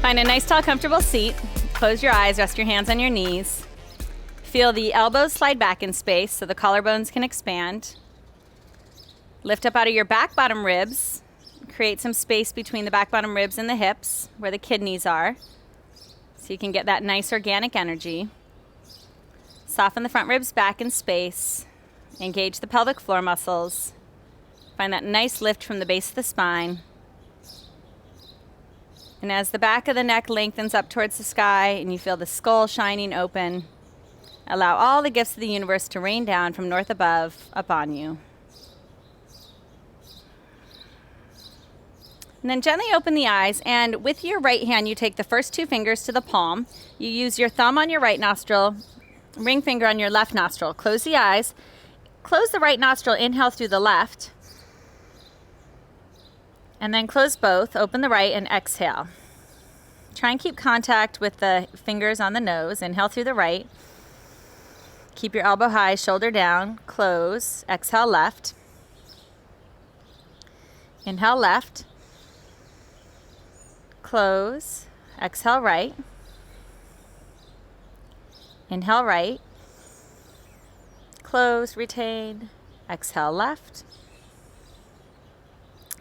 Find a nice, tall, comfortable seat. Close your eyes, rest your hands on your knees. Feel the elbows slide back in space so the collarbones can expand. Lift up out of your back bottom ribs. Create some space between the back bottom ribs and the hips where the kidneys are so you can get that nice organic energy. Soften the front ribs back in space. Engage the pelvic floor muscles. Find that nice lift from the base of the spine. And as the back of the neck lengthens up towards the sky and you feel the skull shining open, allow all the gifts of the universe to rain down from north above upon you. And then gently open the eyes, and with your right hand, you take the first two fingers to the palm. You use your thumb on your right nostril, ring finger on your left nostril. Close the eyes. Close the right nostril, inhale through the left. And then close both, open the right, and exhale. Try and keep contact with the fingers on the nose. Inhale through the right. Keep your elbow high, shoulder down, close, exhale left. Inhale left. Close, exhale right. Inhale right. Close, retain, exhale left.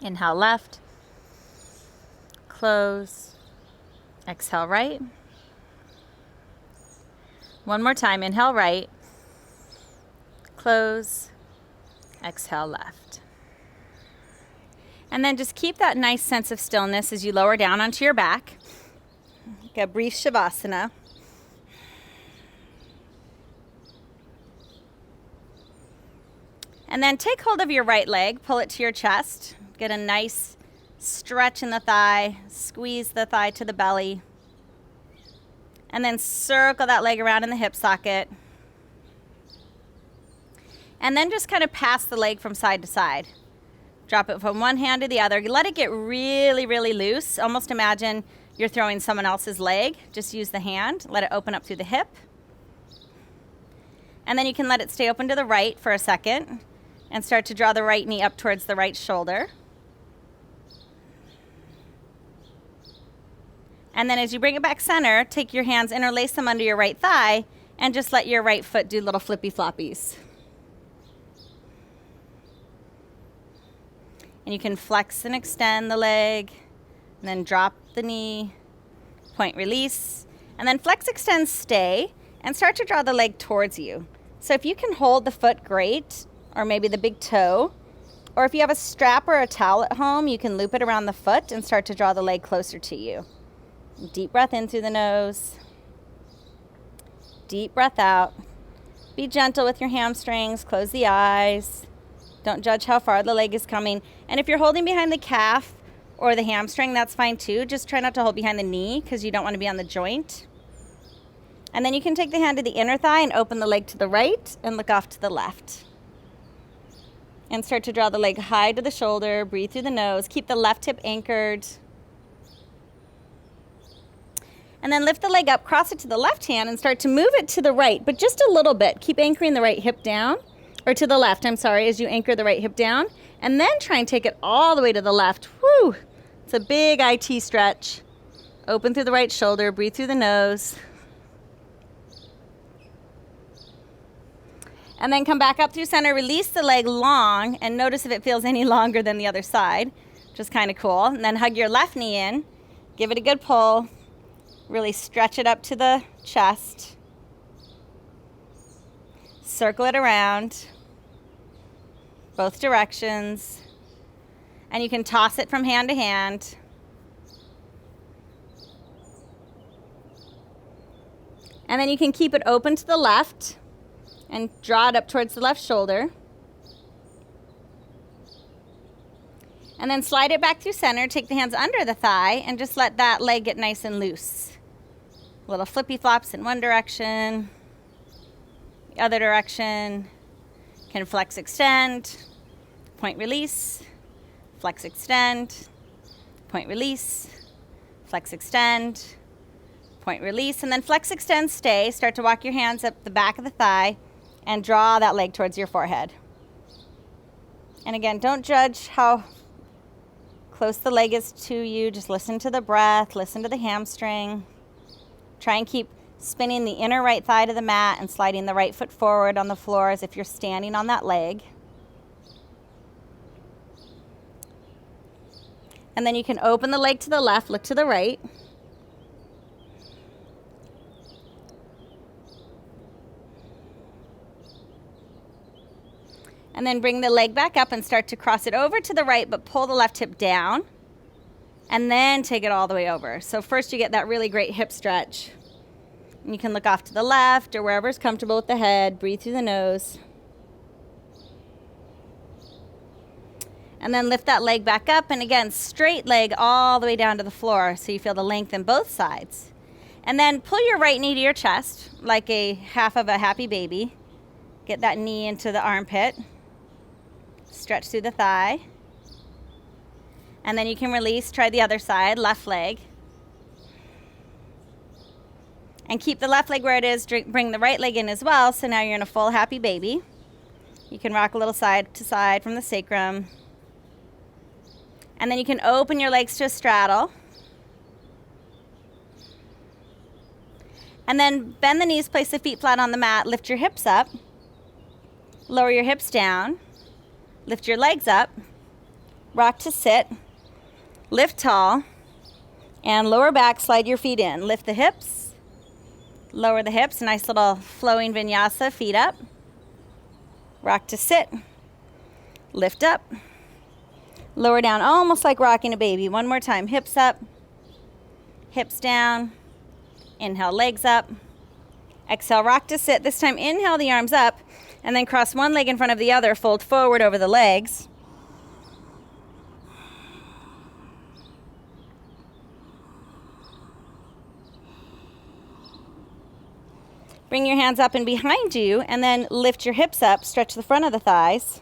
Inhale left. Close, exhale right. One more time, inhale right. Close, exhale left. And then just keep that nice sense of stillness as you lower down onto your back. Get a brief Shavasana. And then take hold of your right leg, pull it to your chest. Get a nice stretch in the thigh, squeeze the thigh to the belly. And then circle that leg around in the hip socket. And then just kind of pass the leg from side to side. Drop it from one hand to the other. Let it get really, really loose. Almost imagine you're throwing someone else's leg. Just use the hand. Let it open up through the hip. And then you can let it stay open to the right for a second and start to draw the right knee up towards the right shoulder. And then as you bring it back center, take your hands, interlace them under your right thigh, and just let your right foot do little flippy floppies. And you can flex and extend the leg, and then drop the knee, point release, and then flex, extend, stay, and start to draw the leg towards you. So if you can hold the foot, great, or maybe the big toe, or if you have a strap or a towel at home, you can loop it around the foot and start to draw the leg closer to you. Deep breath in through the nose. Deep breath out. Be gentle with your hamstrings. Close the eyes. Don't judge how far the leg is coming. And if you're holding behind the calf or the hamstring, that's fine too. Just try not to hold behind the knee because you don't want to be on the joint. And then you can take the hand to the inner thigh and open the leg to the right and look off to the left. And start to draw the leg high to the shoulder. Breathe through the nose. Keep the left hip anchored. And then lift the leg up, cross it to the left hand, and start to move it to the right, but just a little bit. Keep anchoring the right hip down, or to the left, I'm sorry, as you anchor the right hip down. And then try and take it all the way to the left. Woo! It's a big IT stretch. Open through the right shoulder, breathe through the nose. And then come back up through center, release the leg long, and notice if it feels any longer than the other side, which is kind of cool. And then hug your left knee in, give it a good pull. Really stretch it up to the chest. Circle it around both directions. And you can toss it from hand to hand. And then you can keep it open to the left and draw it up towards the left shoulder. And then slide it back through center, take the hands under the thigh, and just let that leg get nice and loose. Little flippy flops in one direction, the other direction. Can flex, extend, point release, flex, extend, point release, flex, extend, point release, and then flex, extend, stay. Start to walk your hands up the back of the thigh and draw that leg towards your forehead. And again, don't judge how close the leg is to you. Just listen to the breath, listen to the hamstring. Try and keep spinning the inner right thigh to the mat and sliding the right foot forward on the floor as if you're standing on that leg. And then you can open the leg to the left, look to the right. And then bring the leg back up and start to cross it over to the right, but pull the left hip down. And then take it all the way over. So first you get that really great hip stretch. And you can look off to the left or wherever is comfortable with the head. Breathe through the nose. And then lift that leg back up. And again, straight leg all the way down to the floor so you feel the length in both sides. And then pull your right knee to your chest like a half of a happy baby. Get that knee into the armpit. Stretch through the thigh. And then you can release, try the other side, left leg. And keep the left leg where it is, bring the right leg in as well, so now you're in a full happy baby. You can rock a little side to side from the sacrum. And then you can open your legs to a straddle. And then bend the knees, place the feet flat on the mat, lift your hips up. Lower your hips down. Lift your legs up. Rock to sit. Lift tall. And lower back, slide your feet in. Lift the hips. Lower the hips. Nice little flowing vinyasa, feet up. Rock to sit. Lift up. Lower down, almost like rocking a baby. One more time. Hips up. Hips down. Inhale, legs up. Exhale, rock to sit. This time, inhale the arms up. And then cross one leg in front of the other. Fold forward over the legs. Bring your hands up and behind you, and then lift your hips up. Stretch the front of the thighs.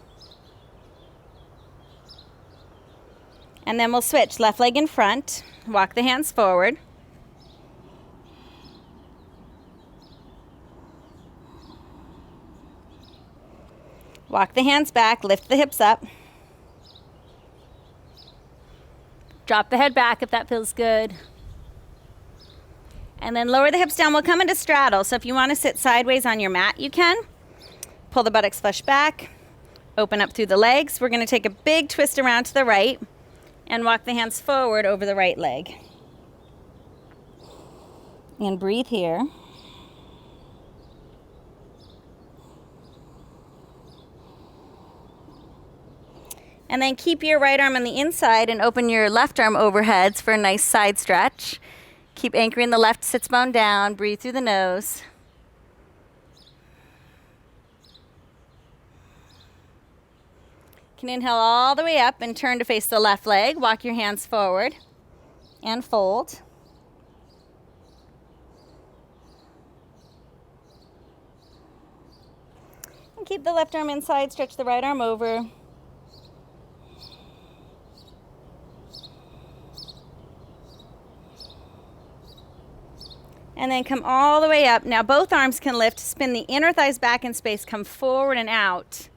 And then we'll switch. Left leg in front. Walk the hands forward. Walk the hands back, lift the hips up. Drop the head back if that feels good. And then lower the hips down. We'll come into straddle. So if you want to sit sideways on your mat, you can. Pull the buttocks flush back. Open up through the legs. We're going to take a big twist around to the right and walk the hands forward over the right leg. And breathe here. And then keep your right arm on the inside and open your left arm overheads for a nice side stretch. Keep anchoring the left sits bone down. Breathe through the nose. You can inhale all the way up and turn to face the left leg. Walk your hands forward and fold. And keep the left arm inside. Stretch the right arm over. And then come all the way up. Now both arms can lift. Spin the inner thighs back in space. Come forward and out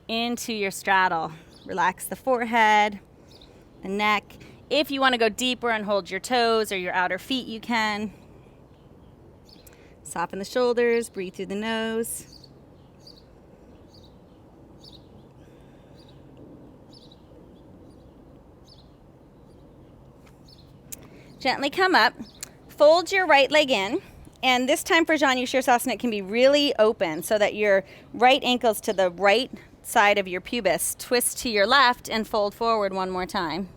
into your straddle. Relax the forehead, the neck. If you want to go deeper and hold your toes or your outer feet, you can. Soften the shoulders. Breathe through the nose. Gently come up. Fold your right leg in, and this time for Janu Shirsasana, it can be really open so that your right ankle's to the right side of your pubis. Twist to your left and fold forward one more time.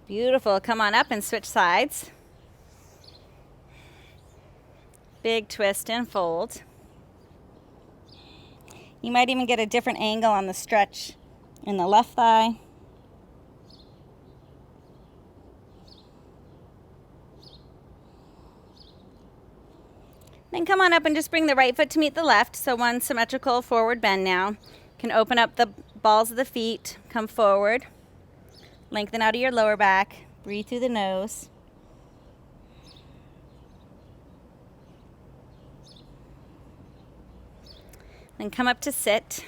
Beautiful. Come on up and switch sides. Big twist and fold. You might even get a different angle on the stretch in the left thigh. Then come on up and just bring the right foot to meet the left. So one symmetrical forward bend now. You can open up the balls of the feet, come forward. Lengthen out of your lower back. Breathe through the nose. And come up to sit.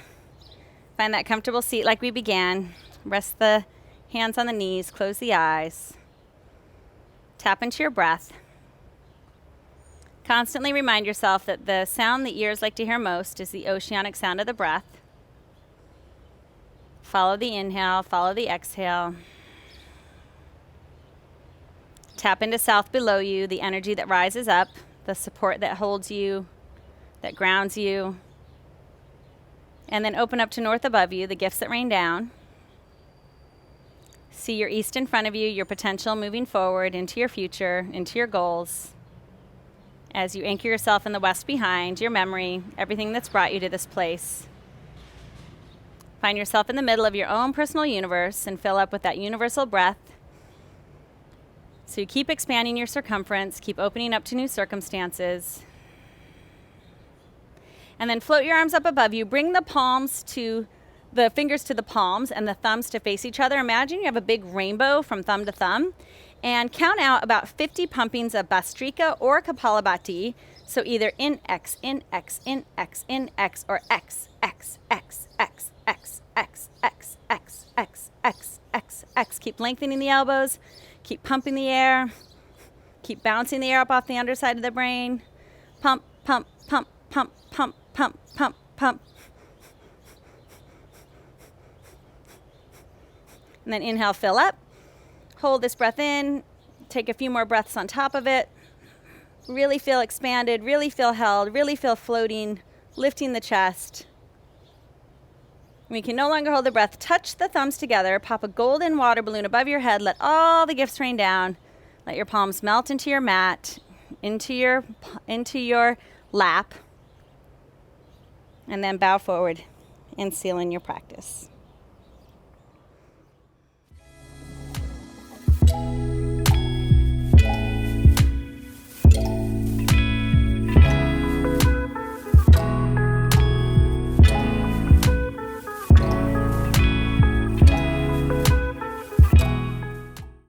Find that comfortable seat like we began. Rest the hands on the knees, close the eyes. Tap into your breath. Constantly remind yourself that the sound the ears like to hear most is the oceanic sound of the breath. Follow the inhale, follow the exhale. Tap into south below you, the energy that rises up, the support that holds you, that grounds you. And then open up to north above you, the gifts that rain down. See your east in front of you, your potential moving forward into your future, into your goals. As you anchor yourself in the west behind, your memory, everything that's brought you to this place. Find yourself in the middle of your own personal universe and fill up with that universal breath. So you keep expanding your circumference, keep opening up to new circumstances. And then float your arms up above you. Bring the fingers to the palms and the thumbs to face each other. Imagine you have a big rainbow from thumb to thumb. And count out about 50 pumpings of Bastrika or Kapalabhati. So either in X, in X, in X, in X, or X, X, X, X, X, X, X, X, X, X, X, X. Keep lengthening the elbows. Keep pumping the air. Keep bouncing the air up off the underside of the brain. Pump, pump, pump, pump, pump, pump, pump, pump. And then inhale, fill up. Hold this breath in. Take a few more breaths on top of it. Really feel expanded, really feel held, really feel floating, lifting the chest. When you can no longer hold the breath, touch the thumbs together, pop a golden water balloon above your head, let all the gifts rain down. Let your palms melt into your mat, into your lap. And then bow forward and seal in your practice.